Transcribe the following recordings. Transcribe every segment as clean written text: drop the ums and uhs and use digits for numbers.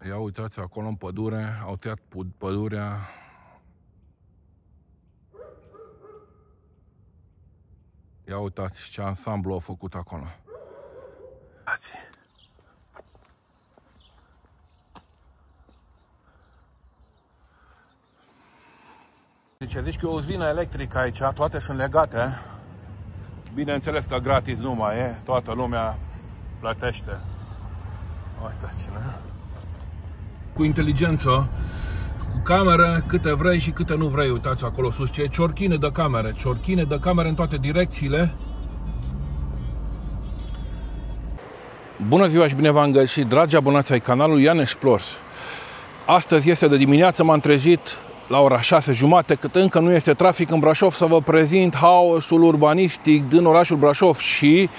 Ia uitați acolo în pădure, au tăiat pădurea. Ia uitați ce ansamblu au făcut acolo. Uitați. Deci zici că e o uzină electrică aici, toate sunt legate. Bineînțeles că gratis nu mai e, toată lumea plătește. Uitați-le. Cu inteligență, cu cameră, câte vrei și câte nu vrei. Uitați acolo sus, ce e ciorchine de camere în toate direcțiile. Bună ziua și bine v-am găsit, dragi abonați ai canalului Ian Explores. Astăzi este de dimineață, m-am trezit la ora 6:30, cât încă nu este trafic în Brașov, să vă prezint haosul urbanistic din orașul Brașov și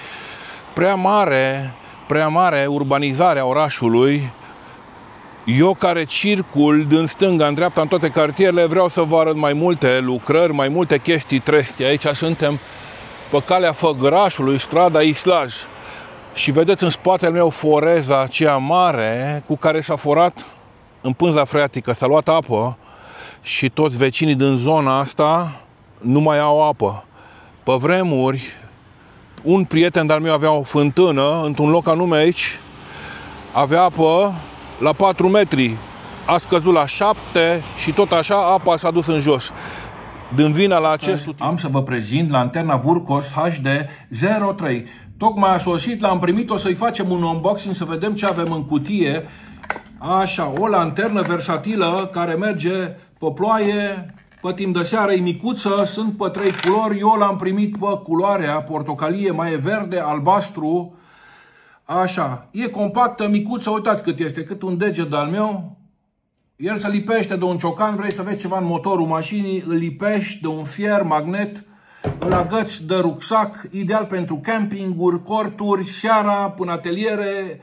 prea mare urbanizarea orașului. Eu care circul din stânga în dreapta în toate cartierele, vreau să vă arăt mai multe lucrări, mai multe chestii treste. Aici suntem pe calea Făgărașului, strada Islaj. Și vedeți în spatele meu foreza aceea mare cu care s-a forat în pânza freatică, s-a luat apă și toți vecinii din zona asta nu mai au apă. Pe vremuri, un prieten de-al meu avea o fântână într-un loc anume aici, avea apă la 4 metri, a scăzut la 7 și tot așa apa s-a dus în jos. Din vina la acest am să vă prezint lanterna Vurcos HD 03. Tocmai a sosit, l-am primit, o să-i facem un unboxing să vedem ce avem în cutie. Așa, o lanternă versatilă care merge pe ploaie, pe timp de seară, e micuță, sunt pe 3 culori. Eu l-am primit pe culoarea portocalie, mai e verde, albastru. Așa, e compactă, micuță, uitați cât este, cât un deget de-al meu. El se lipește de un ciocan, vrei să vezi ceva în motorul mașinii, îl lipești de un fier, magnet, îl agăți de rucsac, ideal pentru campinguri, corturi, seara, până ateliere,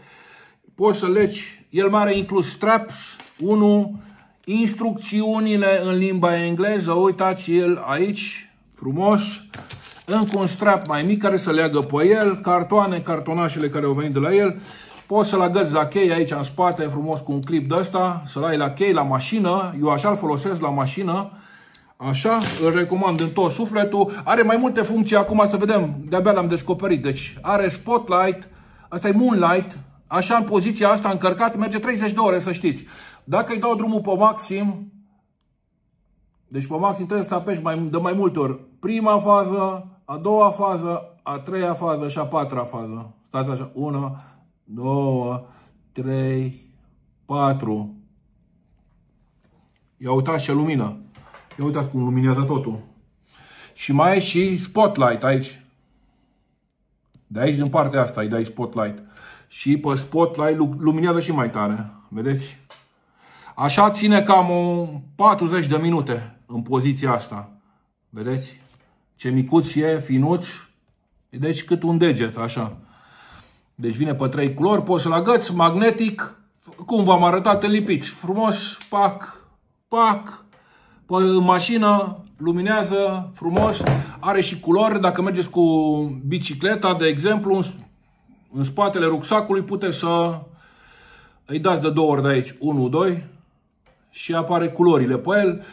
poți să legi. El mai are inclus straps, 1, instrucțiunile în limba engleză, uitați el aici, frumos. Încă un strap mai mic care să leagă pe el, cartonașele care au venit de la el. Poți să-l agăți la chei aici în spate, frumos, cu un clip de ăsta, să-l ai la chei, la mașină. Eu așa-l folosesc la mașină. Așa, îl recomand din tot sufletul. Are mai multe funcții, acum să vedem, de-abia l-am descoperit. Deci are spotlight, asta e moonlight, așa în poziția asta încărcat, merge 30 de ore, să știți. Dacă îi dau drumul pe maxim, deci pe maxim trebuie să apeși de mai multe ori. Prima fază, a doua fază, a treia fază și a patra fază. Stați așa, 1, 2, 3, 4. Ia uitați ce lumină. Ia uitați cum luminează totul. Și mai e și spotlight aici. De aici, din partea asta, îi dai spotlight. Și pe spotlight luminează și mai tare. Vedeți? Așa ține cam 40 de minute în poziția asta. Vedeți? Ce micuț e, finuț. Deci cât un deget, așa. Deci vine pe 3 culori, poți să-l agăți, magnetic. Cum v-am arătat, îl lipiți. Frumos, pac, pac. Pe mașină, luminează, frumos. Are și culori, dacă mergeți cu bicicleta, de exemplu, în spatele rucsacului, puteți să îi dați de 2 ori de aici, 1, 2. Și apare culorile pe el.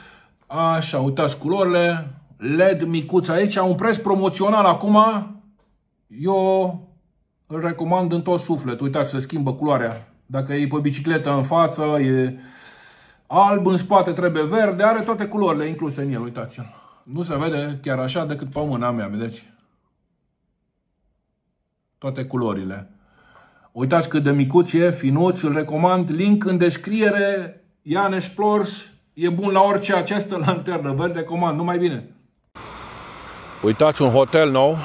Așa, uitați culorile. LED micuț aici, un preț promoțional acum. Eu îl recomand în tot suflet. Uitați, se schimbă culoarea. Dacă e pe bicicletă în față, e alb, în spate trebuie verde, are toate culorile incluse în el, uitați-l. Nu se vede chiar așa decât pe mâna mea, vedeți? Toate culorile. Uitați cât de micuț e, finuț, îl recomand. Link în descriere. Ian Explores, e bun la orice această lanternă, vă recomand, numai bine. Uitați un hotel nou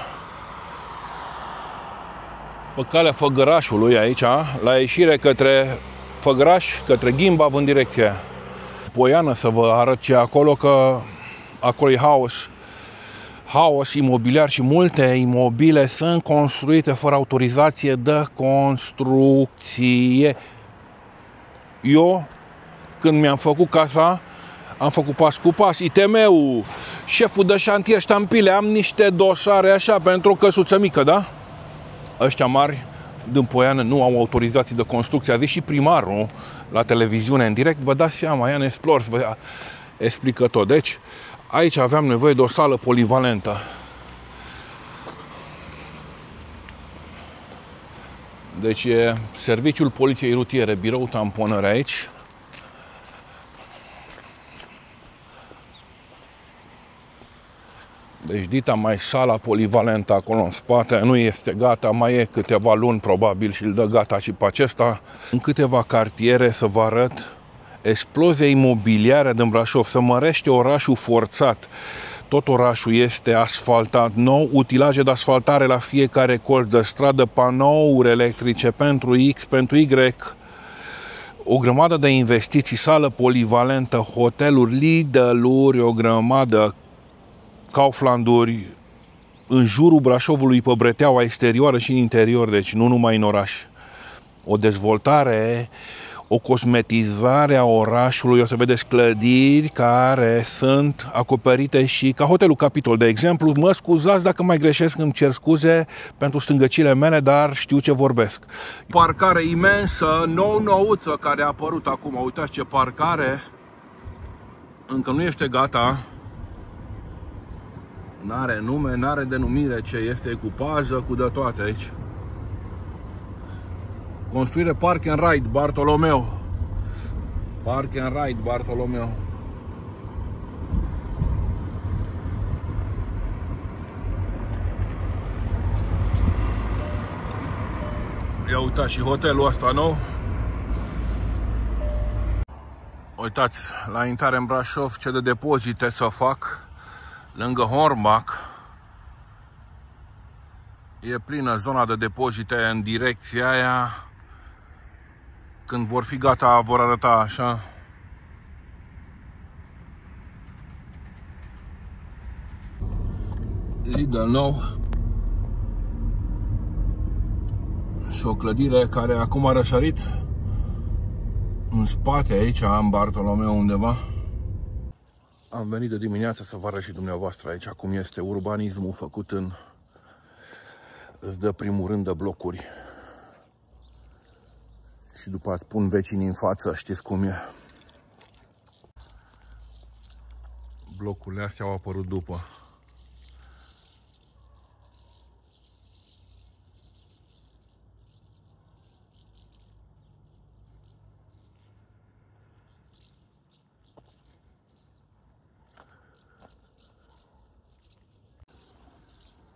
pe calea Făgărașului aici, la ieșire către Făgăraș, către Gimbav în direcția aia. Poiană să vă arăt ce acolo, că acolo e haos. Haos imobiliar și multe imobile sunt construite fără autorizație de construcție. Eu, când mi-am făcut casa, am făcut pas cu pas, ITM-ul, șeful de șantier, ștampile, am niște dosare așa pentru o căsuță mică, da? Ăștia mari din Poiană nu au autorizații de construcție. A zis și primarul la televiziune în direct, vă dați seama, Ian Explorers vă explică tot. Deci, aici aveam nevoie de o sală polivalentă. Deci e serviciul poliției rutiere, birou tamponări aici. Deci dita mai sala polivalentă acolo în spate, nu este gata, mai e câteva luni probabil și îl dă gata și pe acesta. În câteva cartiere să vă arăt explozia imobiliară din Brașov, se mărește orașul forțat. Tot orașul este asfaltat nou, utilaje de asfaltare la fiecare colț de stradă, panouri electrice pentru X, pentru Y, o grămadă de investiții, sală polivalentă, hoteluri, Lidl-uri, o grămadă, Kauflanduri, în jurul Brașovului, pe breteaua exterioară și în interior, deci nu numai în oraș. O dezvoltare, o cosmetizare a orașului, o să vedeți clădiri care sunt acoperite și ca hotelul Capitol, de exemplu. Mă scuzați dacă mai greșesc, îmi cer scuze pentru stângăcile mele, dar știu ce vorbesc. Parcare imensă, nou-nouță, care a apărut acum. Uitați ce parcare, încă nu este gata. N-are nume, n-are denumire ce este, cu pază, cu de toate aici. Construire Park and Ride Bartolomeu. Park and Ride Bartolomeu. Ia uitați și hotelul ăsta nou. Uitați, la intrare în Brașov ce de depozite să fac. Lângă Hornbach e plină zona de depozite în direcția aia. Când vor fi gata, vor arăta așa. Lidl nou. Și o clădire care acum a răsărit în spate aici, în Bartolomeu undeva. Am venit de dimineață să vă arăt și dumneavoastră aici cum este urbanismul făcut în... Îți dă primul rând de blocuri. Și după aia pun vecinii în față, știți cum e. Blocurile astea au apărut după.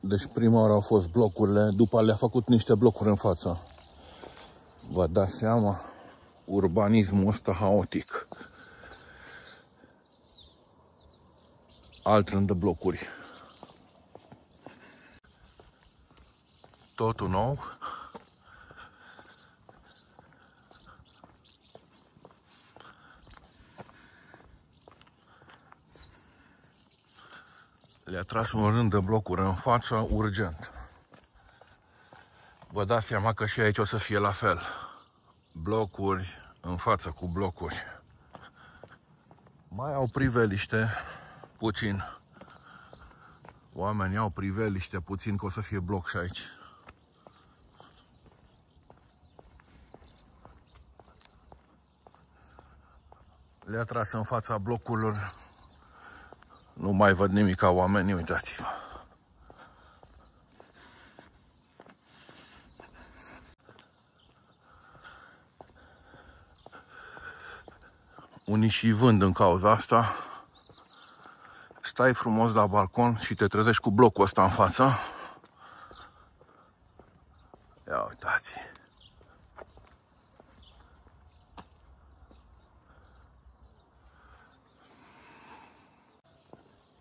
Deci prima oară au fost blocurile, după le-a făcut niște blocuri în față. Vă dați seama? Urbanismul ăsta haotic. Alt rând de blocuri. Totul nou. Le-a tras un rând de blocuri în față, urgent. Vă dați seama că și aici o să fie la fel. Blocuri în față cu blocuri. Mai au priveliște puțin. Oamenii au priveliște puțin că o să fie bloc și aici. Le-a tras în fața blocurilor. Nu mai văd nimic ca oamenii, uitați-vă. Unii și vând în cauza asta. Stai frumos la balcon și te trezești cu blocul ăsta în față. Ia uitați.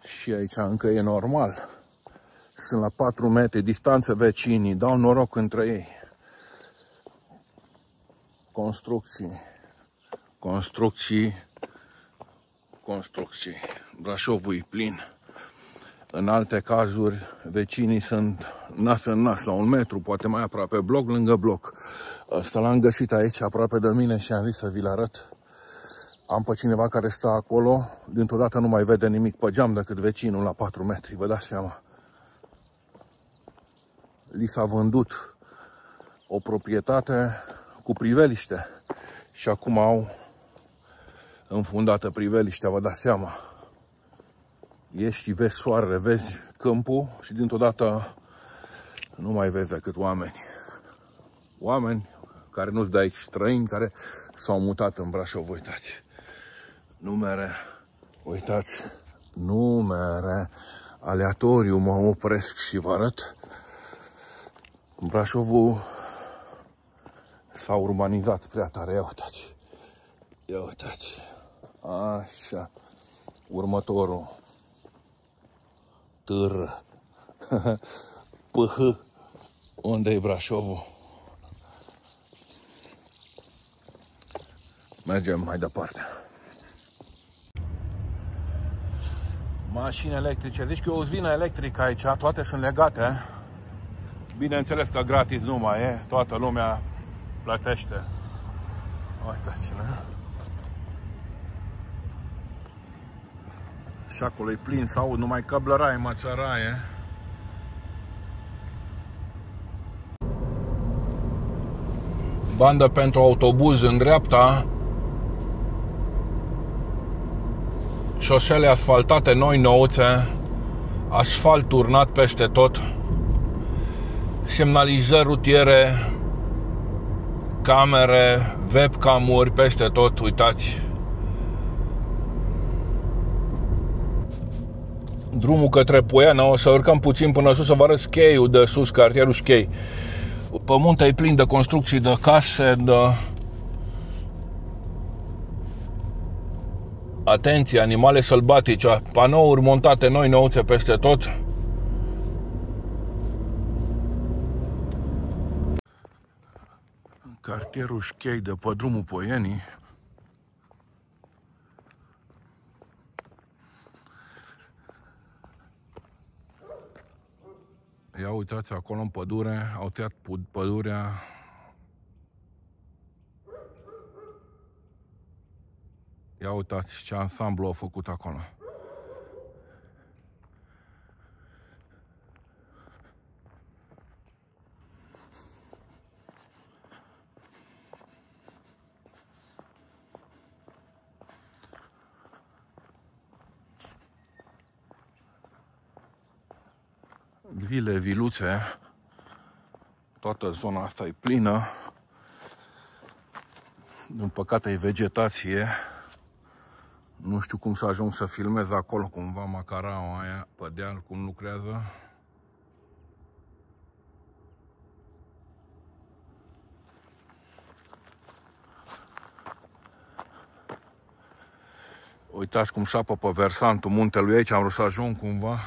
Și aici încă e normal. Sunt la 4 metri distanță vecinii, dau noroc între ei. Construcții. Construcții. Construcții. Brașovul e plin. În alte cazuri, vecinii sunt nas în nas, la 1 metru, poate mai aproape, bloc lângă bloc. Ăsta l-am găsit aici, aproape de mine și am zis să vi-l arăt. Am pe cineva care stă acolo, dintr-o dată nu mai vede nimic pe geam decât vecinul la 4 metri, vă dați seama. Li s-a vândut o proprietate cu priveliște și acum au înfundată priveliștea, vă dați seama. Ieși și vezi soarele, vezi câmpul și dintr-o dată nu mai vezi decât oameni. Oameni care nu-ți de aici, străini care s-au mutat în Brașov, uitați. Numere, uitați, numere, aleatoriu, mă opresc și vă arăt. Brașovul s-a urbanizat prea tare, ia uitați. Ia uitați. Așa. Următorul. Târă. PH. Unde e Brașovul? Mergem mai departe. Mașini electrice. Zici că e o uzină electrică aici, toate sunt legate. Bineînțeles că gratis nu mai e, toată lumea plătește. Uitați-le. Și acolo e plin, să aud numai căblăraie, mățăraie. Bandă pentru autobuz în dreapta. Șosele asfaltate noi nouțe. Asfalt turnat peste tot. Semnalizări rutiere. Camere, webcam-uri peste tot, uitați. Drumul către Poiana, o să urcăm puțin până sus să vă arăt Scheiul de sus, cartierul Schei. Pământul e plin de construcții, de case, de... Atenție, animale sălbatice, panouri montate noi nouțe peste tot. Cartierul Schei de pe drumul Poienii. Ia uitați acolo în pădure, au tăiat pădurea. Ia uitați ce ansamblu au făcut acolo. Vile, viluțe, toată zona asta e plină. Din păcate e vegetație. Nu știu cum să ajung să filmez acolo, cumva macaraua aia pe deal, cum lucrează. Uitați cum sapă pe versantul muntelui aici, am vrut să ajung cumva.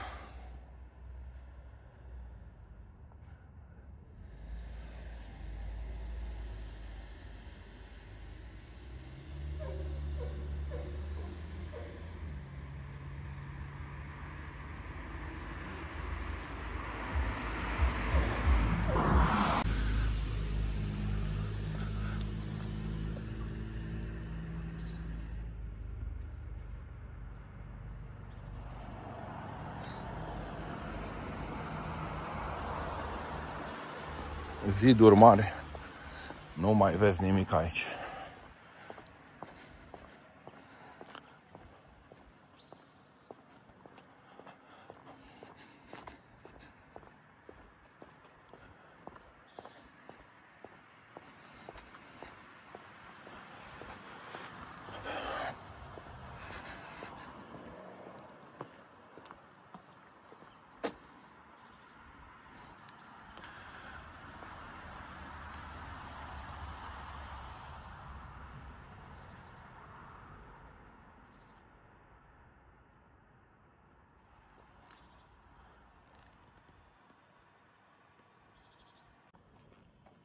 Ziduri mari. Nu mai vezi nimic aici.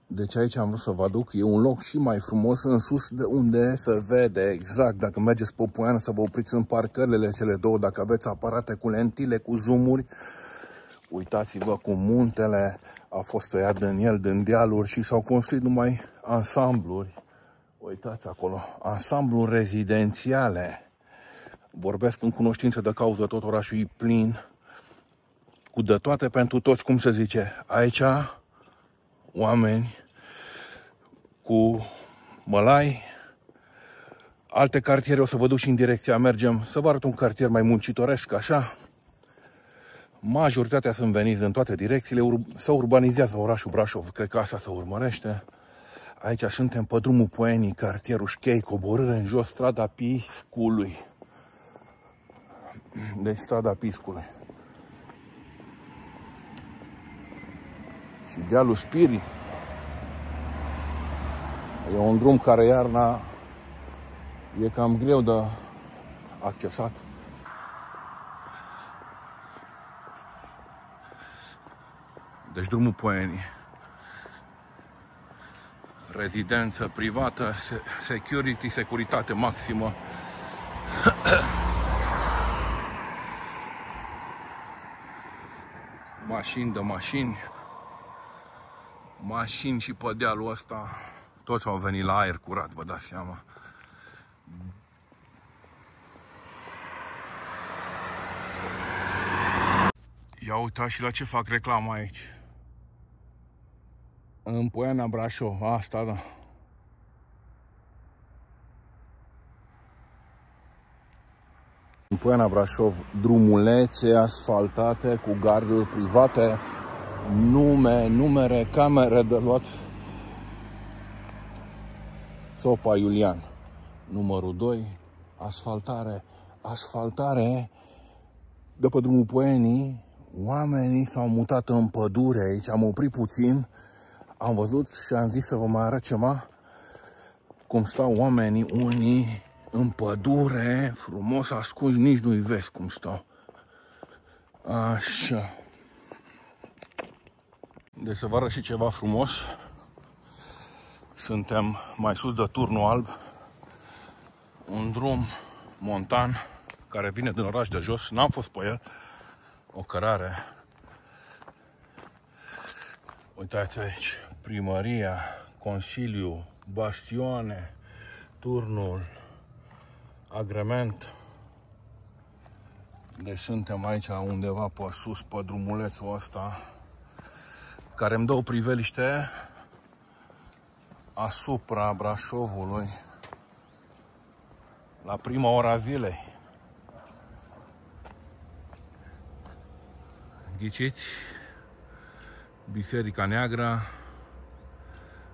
Deci aici am vrut să vă aduc, e un loc și mai frumos în sus, de unde se vede exact, dacă mergeți pe Poiana, să vă opriți în parcările cele două, dacă aveți aparate cu lentile, cu zoomuri. Uitați-vă cum muntele a fost tăiat din el, din dealuri și s-au construit numai ansambluri. Uitați acolo, ansambluri rezidențiale. Vorbesc în cunoștință de cauză, tot orașul e plin, cu de toate pentru toți, cum se zice. Aici, oameni cu Mălai. Alte cartiere o să vă duc și în direcția mergem, să vă arăt un cartier mai muncitoresc, așa. Majoritatea sunt veniți în toate direcțiile, se urbanizează orașul Brașov, cred că asta se urmărește. Aici suntem pe drumul Poenii, cartierul Șchei, coborâre în jos, strada Piscului. Deci strada Piscului. Și dealul Spirii. E un drum care iarna e cam greu de accesat. Deci drumul Poenii. Rezidență privată, securitate maximă. Mașini de mașini. Mașini și pe dealul ăsta. Toți au venit la aer curat, vă dați seama. Ia uitați și la ce fac reclamă aici. În Poiana Brașov, asta da. În Poiana Brașov, drumulețe asfaltate cu garduri private, numere, camere de luat. Țopa Iulian, numărul 2, asfaltare. După drumul Poenii, oamenii s-au mutat în pădure aici, am oprit puțin, am văzut și am zis să vă mai arăt ceva, cum stau oamenii unii în pădure, frumos ascunși, nici nu-i vezi cum stau. Așa. Deci să vă arăt și ceva frumos. Suntem mai sus de Turnul Alb, un drum montan care vine din oraș de jos, n-am fost pe el, o cărare. Uitați aici, primăria, consiliu, bastioane, turnul, agrement. Deci suntem aici undeva pe sus, pe drumulețul ăsta, care îmi dă o priveliște asupra Brașovului la prima ora a zilei. Ghiciți? Biserica Neagră,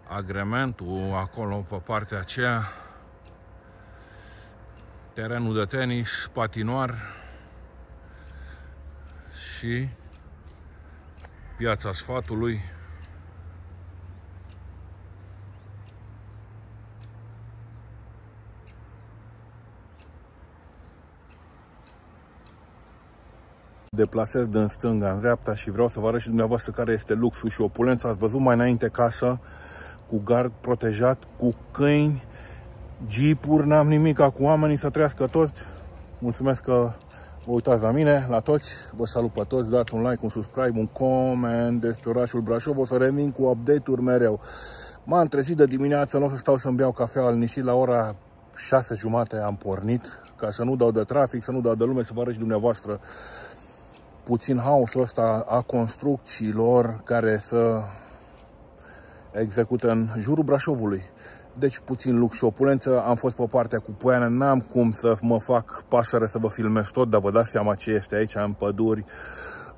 agrementul acolo pe partea aceea, terenul de tenis, patinoar și Piața Sfatului. Deplasez din stânga în dreapta și vreau să vă arăt și dumneavoastră care este luxul și opulența. Ați văzut mai înainte casă cu gard protejat, cu câini, jeepuri, n-am nimic, cu oamenii să trăiască toți. Mulțumesc că vă uitați la mine, la toți. Vă salut pe toți, dați un like, un subscribe, un coment despre orașul Brașov. O să revin cu update-uri mereu. M-am trezit de dimineață, nu o să stau să-mi beau cafea liniștit, la ora 6:30 am pornit, ca să nu dau de trafic, să nu dau de lume, să vă arăt și dumneavoastră puțin haosul ăsta a construcțiilor care să execută în jurul Brașovului. Deci puțin lux și opulență. Am fost pe partea cu Poiana, n-am cum să mă fac pasăre să vă filmez tot, dar vă dați seama ce este aici în păduri,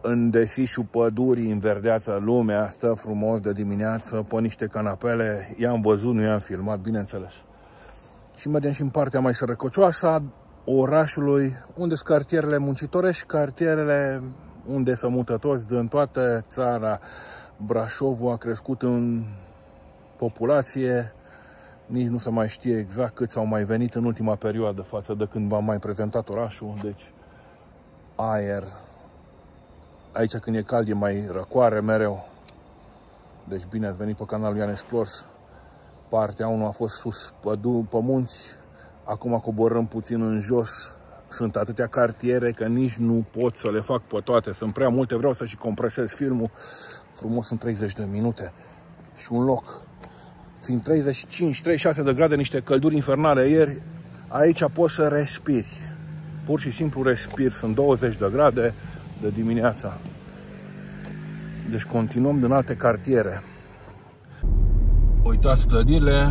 în desișul pădurii, în verdeața, lumea stă frumos de dimineață pe niște canapele. I-am văzut, nu i-am filmat, bineînțeles. Și mergem și în partea mai sărăcocioasă a orașului, unde sunt cartierele muncitorești, cartierele unde se mută toți din toată țara. Brașovul a crescut în populație, nici nu se mai știe exact câți au mai venit în ultima perioadă față de când v-am mai prezentat orașul. Deci aer, aici când e cald e mai răcoare mereu. Deci bine ați venit pe canalul Ian Explores. Partea 1 a fost sus pe munți, acum coborâm puțin în jos. Sunt atâtea cartiere că nici nu pot să le fac pe toate, sunt prea multe, vreau să și compresez filmul frumos în 30 de minute. Și un loc, fiind 35-36 de grade, niște călduri infernale ieri, aici poți să respiri, pur și simplu respiri, sunt 20 de grade de dimineața. Deci continuăm din alte cartiere. Uitați clădirile.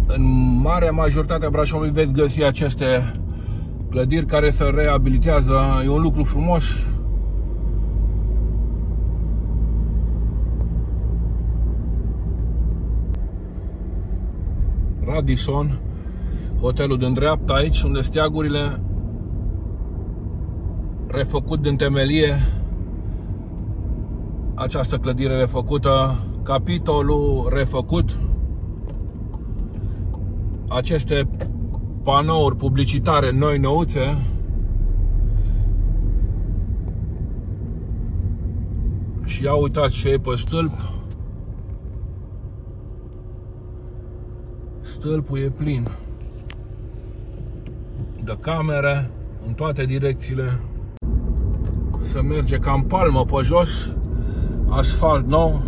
În marea majoritate a Brașovului veți găsi aceste clădiri care se reabilitează. E un lucru frumos. Radisson, hotelul din dreapta aici, unde steagurile, refăcut din temelie. Această clădire refăcută, Capitolul refăcut. Aceste panouri publicitare noi nouțe. Și ia uitați ce e pe stâlp. Stâlpul e plin de camere în toate direcțiile. Se merge ca în palmă pe jos. Asfalt nou.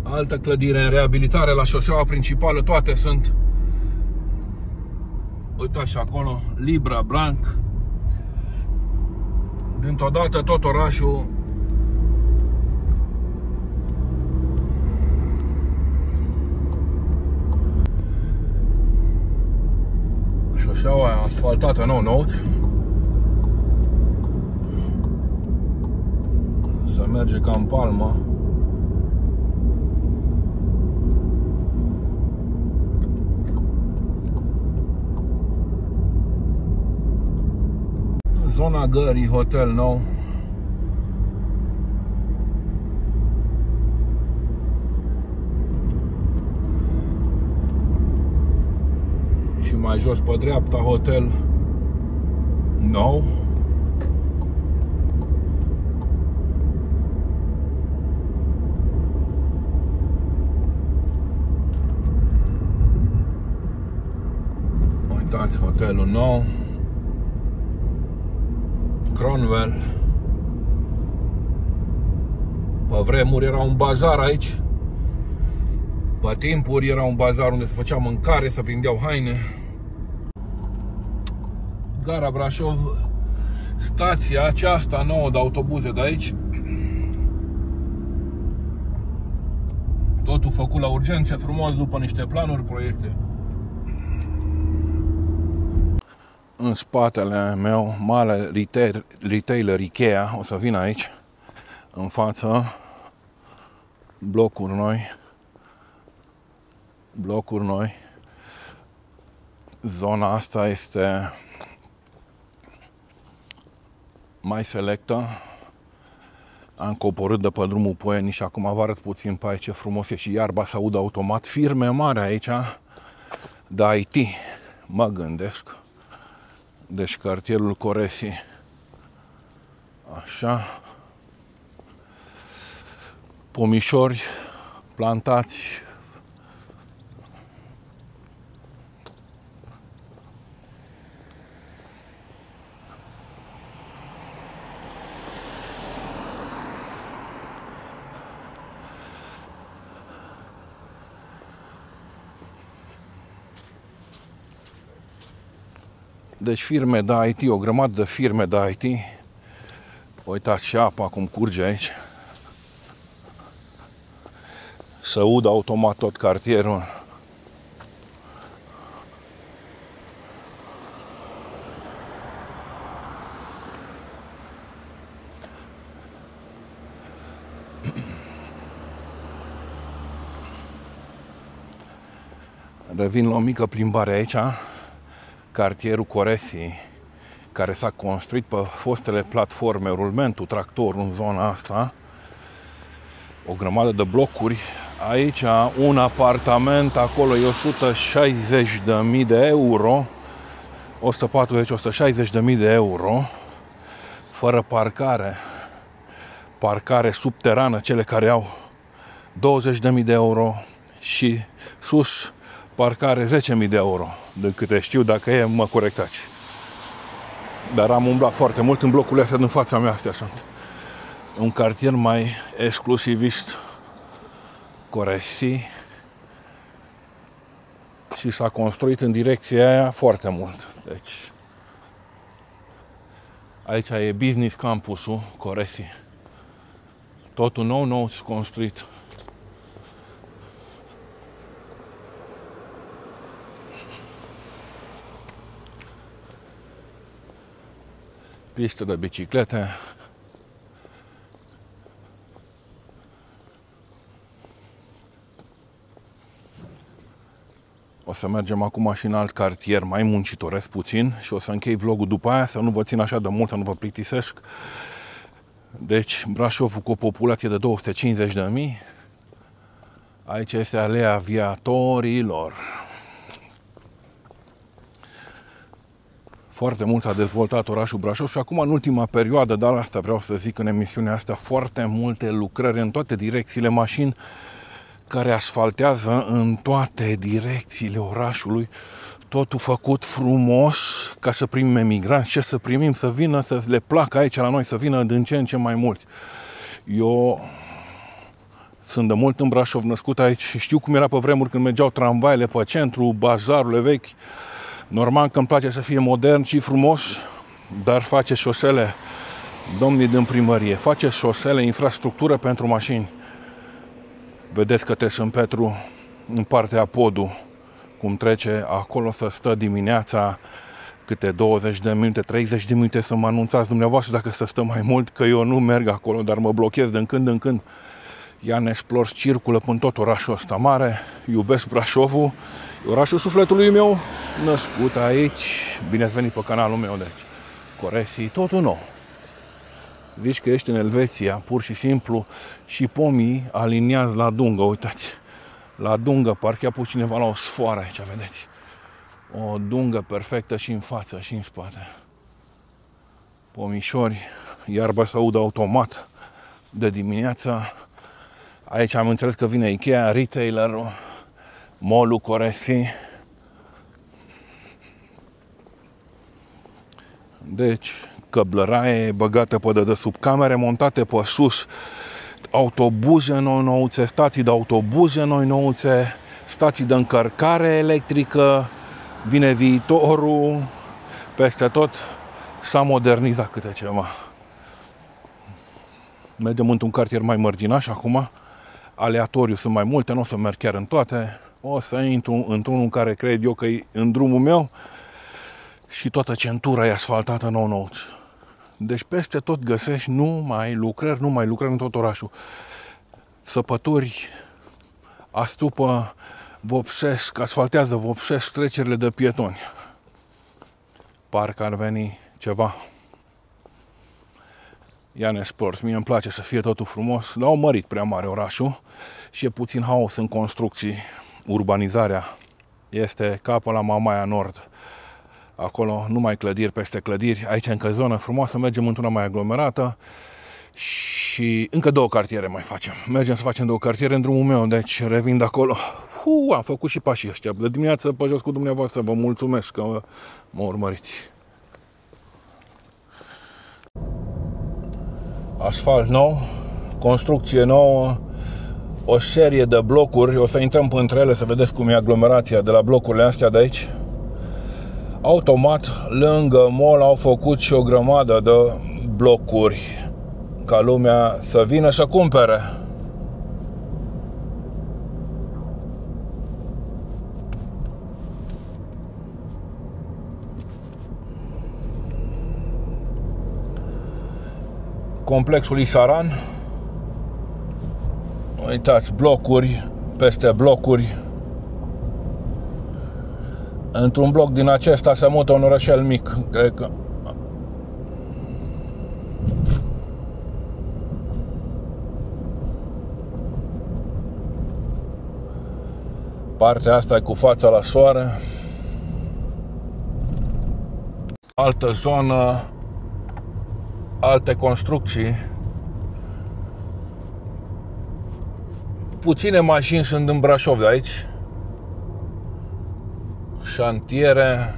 Altă clădire în reabilitare la șoseaua principală. Toate sunt. Uitați și acolo, Libra Blanc. Dintr-o dată tot orașul șoseaua asfaltată nou. Se merge ca în palmă. Zona Gării, hotel nou. Și mai jos pe dreapta, hotel nou. Uitați, hotelul nou. Cromwell. Pe vremuri era un bazar aici. Pe timpuri era un bazar unde se făcea mâncare, se vindeau haine. Gara Brașov, stația aceasta nouă de autobuze de aici. Totul făcut la urgență, frumos, după niște planuri, proiecte. În spatele meu, mare retailer Ikea, o să vin aici, în față, blocuri noi. Zona asta este mai selectă. Am coborât de pe drumul Poieni și acum vă arăt puțin pe aici ce frumos e și iarba, se audă automat. Firme mari aici de IT, mă gândesc. Deci cartierul Coresi. Așa. Pomișori plantați. Deci firme de IT, o grămadă de firme de IT. Uitați și apa cum curge aici. Se audă automat tot cartierul. Revin la o mică plimbare aici. Cartierul Coresi, care s-a construit pe fostele platforme, rulmentul, tractorul în zona asta. O grămadă de blocuri. Aici un apartament, acolo e 160.000 de euro. 140-160.000 de euro. Fără parcare. Parcare subterană, cele care au 20.000 de euro. Și sus parcare 10.000 de euro. De câte știu, dacă e, mă corectați. Dar am umblat foarte mult în blocurile astea din fața mea, astea sunt. Un cartier mai exclusivist. Coresi. și s-a construit în direcția aia foarte mult. Deci, aici e Business Campus-ul Coresi. Totul nou construit. Pistă de biciclete. O să mergem acum și în alt cartier mai muncitoresc puțin și o să închei vlogul după aia, să nu vă țin așa de mult, să nu vă plictisesc. Deci, Brașovul cu o populație de 250.000. Aici este Alea Aviatorilor. Foarte mult s-a dezvoltat orașul Brașov și acum, în ultima perioadă, dar asta vreau să zic în emisiunea asta, foarte multe lucrări în toate direcțiile, mașini care asfaltează în toate direcțiile orașului, totul făcut frumos ca să primim emigranți, ce să primim, să vină, să le placă aici la noi, să vină din ce în ce mai mulți. Eu sunt de mult în Brașov, născut aici și știu cum era pe vremuri când mergeau tramvaile pe centru, bazarurile vechi. Normal că îmi place să fie modern și frumos, dar face șosele, domnii din primărie, face șosele, infrastructură pentru mașini. Vedeți că Sunt Petru, în partea podul, cum trece, acolo să stă dimineața câte 20 de minute, 30 de minute să mă anunțați dumneavoastră dacă să stă mai mult, că eu nu merg acolo, dar mă blochez din când în când. Jan Explorers circulă până tot orașul ăsta mare, iubesc Brașovul, e orașul sufletului meu, născut aici, bine ați venit pe canalul meu, deci, Coresi, totul nou. Zici că ești în Elveția, pur și simplu, și pomii aliniați la dungă, uitați, la dungă, parcă a pus cineva la o sfoară aici, vedeți, o dungă perfectă și în față și în spate. Pomișori, iarba se audă automat de dimineață. Aici am înțeles că vine Ikea, retailerul, mall-ul Coresi. Deci, căblăraie băgată pe dedesubt, camere montate pe sus, autobuze noi-nouțe, stații de autobuze noi-nouțe, stații de încărcare electrică, vine viitorul, peste tot s-a modernizat câte ceva. Mergem într-un cartier mai mărginaș acum, aleatoriu sunt mai multe, nu o să merg chiar în toate, o să intru într-unul care cred eu că e în drumul meu și toată centura e asfaltată nou-nouț. Deci peste tot găsești numai lucrări în tot orașul. Săpături, astupă, vopsesc, asfaltează, vopsesc trecerile de pietoni. Parcă ar veni ceva. Jan Explorers, mie îmi place să fie totul frumos, dar au mărit prea mare orașul și e puțin haos în construcții. Urbanizarea este ca pe la Mamaia Nord. Acolo numai clădiri peste clădiri, aici încă zonă frumoasă, mergem într-una mai aglomerată și încă 2 cartiere mai facem. Mergem să facem 2 cartiere în drumul meu, deci revin de acolo. Am făcut și pașii ăștia. De dimineață pe jos cu dumneavoastră, vă mulțumesc că mă urmăriți. Asfalt nou, construcție nouă, o serie de blocuri, o să intrăm între ele să vedeți cum e aglomerația de la blocurile astea de aici. Automat, lângă mall au făcut și o grămadă de blocuri ca lumea să vină să cumpere. Complexul Isaran. Uitați, blocuri peste blocuri. Într-un bloc din acesta se mută un orășel mic, cred că. Partea asta e cu fața la soare. Altă zonă, alte construcții. Puține mașini sunt în Brașov de aici. Șantiere.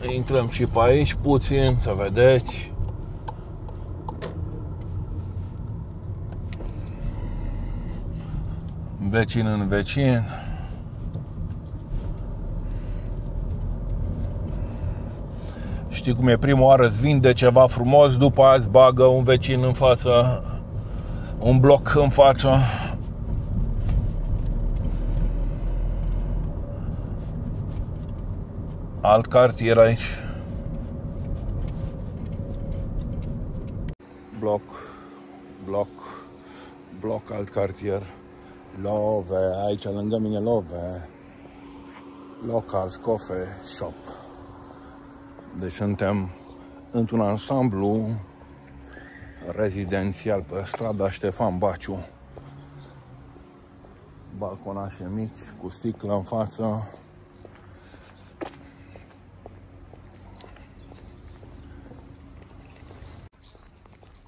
Intrăm și pe aici puțin, să vedeți. Vecin în vecin. Știi cum e, prima oară îți vinde ceva frumos, după aia îți bagă un vecin în față, un bloc în față. Alt cartier aici. Bloc, alt cartier. Love, aici lângă mine Love. Locals Coffee Shop. Deci suntem într-un ansamblu rezidențial pe strada Ștefan Baciu. Balconașe mici, cu sticlă în față.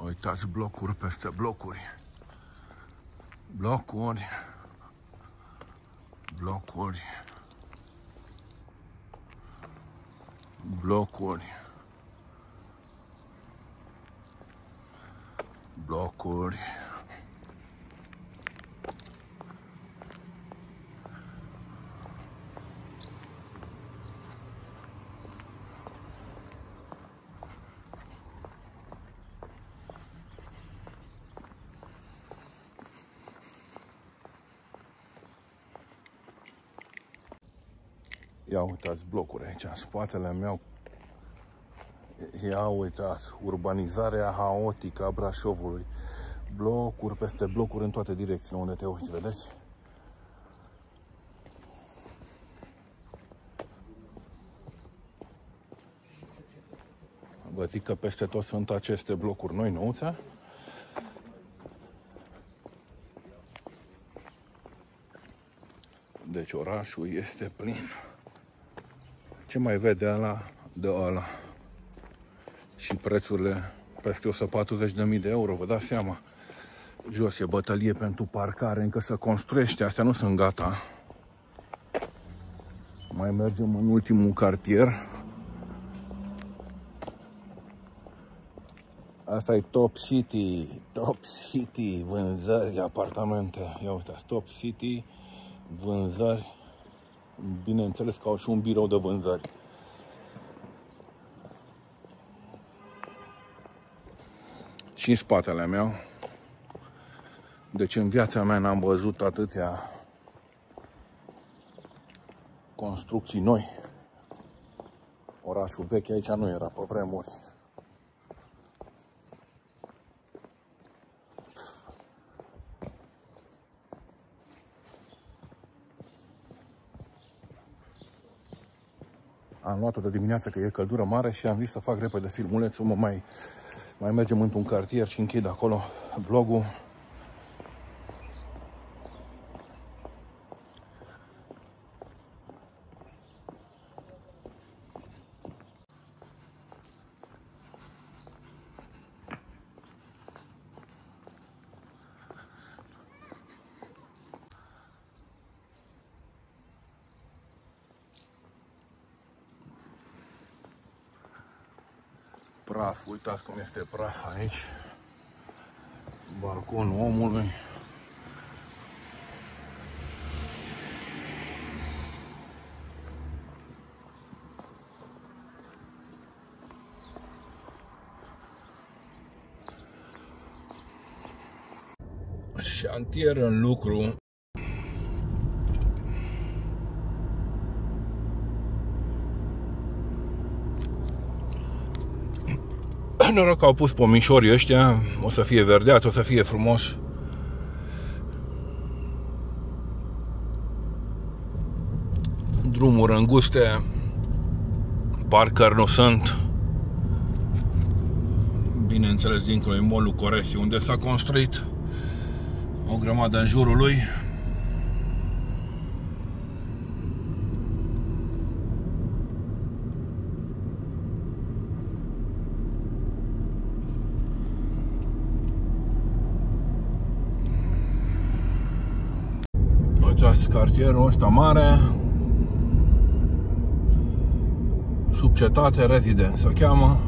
Uitați, blocuri peste blocuri. Blocuri. Blocuri. Blocuri. Blocuri. Ia uitați blocuri aici, în spatele meu. Ia uitați, urbanizarea haotică a Brașovului. Blocuri peste blocuri în toate direcțiile unde te uiți, vedeți? Vă zic că peste tot sunt aceste blocuri noi, nouțe. Deci orașul este plin. Ce mai vede ăla de ăla? Și prețurile peste 140.000 de euro, vă dați seama. Jos e bătălie pentru parcare, încă se construiește, astea nu sunt gata. Mai mergem în ultimul cartier. Asta e Top City, Top City, vânzări, apartamente. Ia uitați, Top City, vânzări. Bineînțeles că au și un birou de vânzări. Și în spatele meu. Deci în viața mea n-am văzut atâtea construcții noi. Orașul vechi aici nu era pe vremuri. Am luat-o de dimineață că e căldură mare și am zis să fac repede filmulețul, mai mergem într-un cartier și închid acolo vlogul. Praf, uitați cum este praf aici. Balconul omului. Șantier în lucru. Noroc că au pus pomișorii ăștia, o să fie verdeați, o să fie frumos. Drumuri înguste, parcări nu sunt. Bineînțeles, dincolo e Mall-ul Coresi, unde s-a construit o grămadă în jurul lui. Uitați cartierul ăsta mare. Subcetate Residence se cheamă.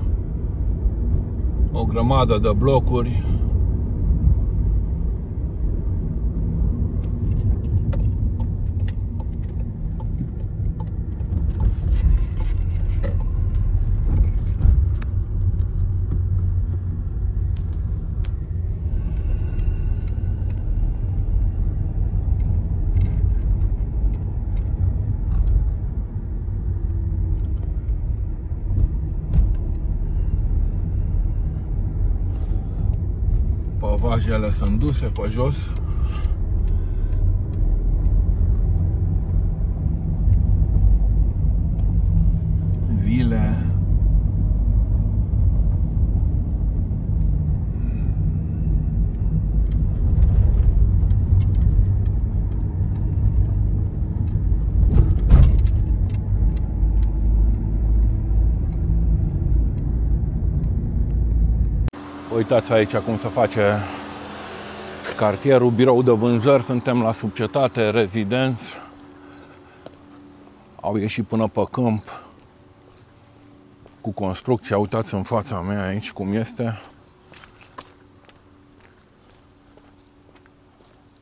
O grămadă de blocuri. Pavajele sunt duse pe jos. Vile. Uitați aici cum se face cartierul, birou de vânzări, suntem la Subcetate Residence. Au ieșit până pe câmp cu construcția, uitați în fața mea aici cum este.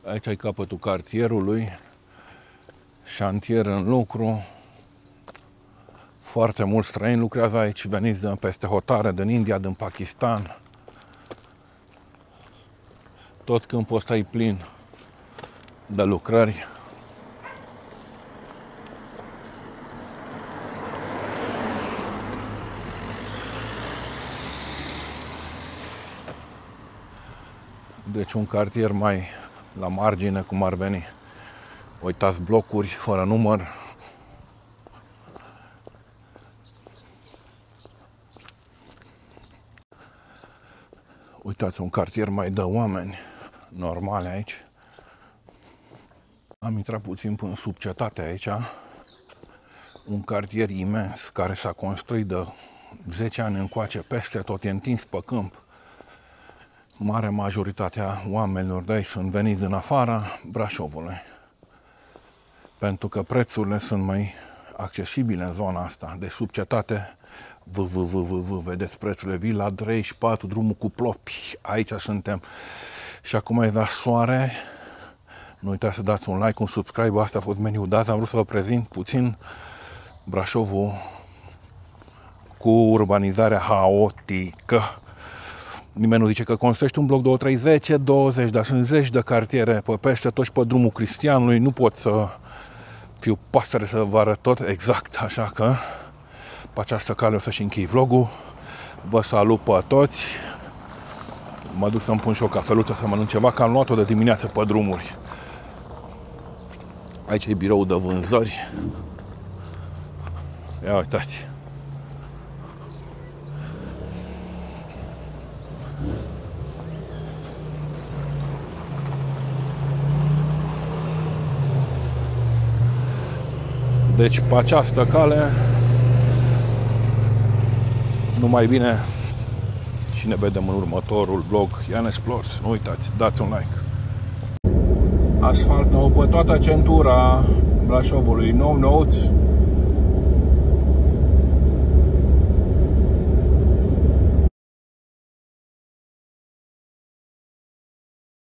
Aici e capătul cartierului, șantier în lucru. Foarte mulți străini lucrează aici, veniți din peste hotare, din India, din Pakistan. Tot câmpul ăsta e plin de lucrări. Deci un cartier mai la margine, cum ar veni. Uitați, blocuri fără număr. Uitați, un cartier mai de oameni normale aici. Am intrat puțin în Subcetate aici. Un cartier imens care s-a construit de 10 ani încoace, peste tot, e întins pe câmp. Marea majoritatea oamenilor de aici sunt veniți din afara Brașovului. Pentru că prețurile sunt mai accesibile în zona asta. De Subcetate, vedeți prețurile, Vila 34, drumul cu plopi, aici suntem. Și acum e dat soare. Nu uitați să dați un like, un subscribe, asta a fost meniul de azi. Am vrut să vă prezint puțin Brașovul cu urbanizarea haotică. Nimeni nu zice că construiești un bloc 2, 3, 10, 20, dar sunt zeci de cartiere pe peste tot și pe drumul Cristianului. Nu pot să fiu pasăre să vă arăt tot exact, așa că pe această cale o să-și închei vlogul. Vă salut pe toți. Mă duc să-mi pun și o cafeluță să mănânc ceva, că am luat-o de dimineață pe drumuri. Aici e birou de vânzări. Ia uitați. Deci pe această cale numai bine și ne vedem în următorul vlog. Ian Explores. Nu uitați, dați un like. Asfalt nou pe toată centura Brașovului, nou nouț.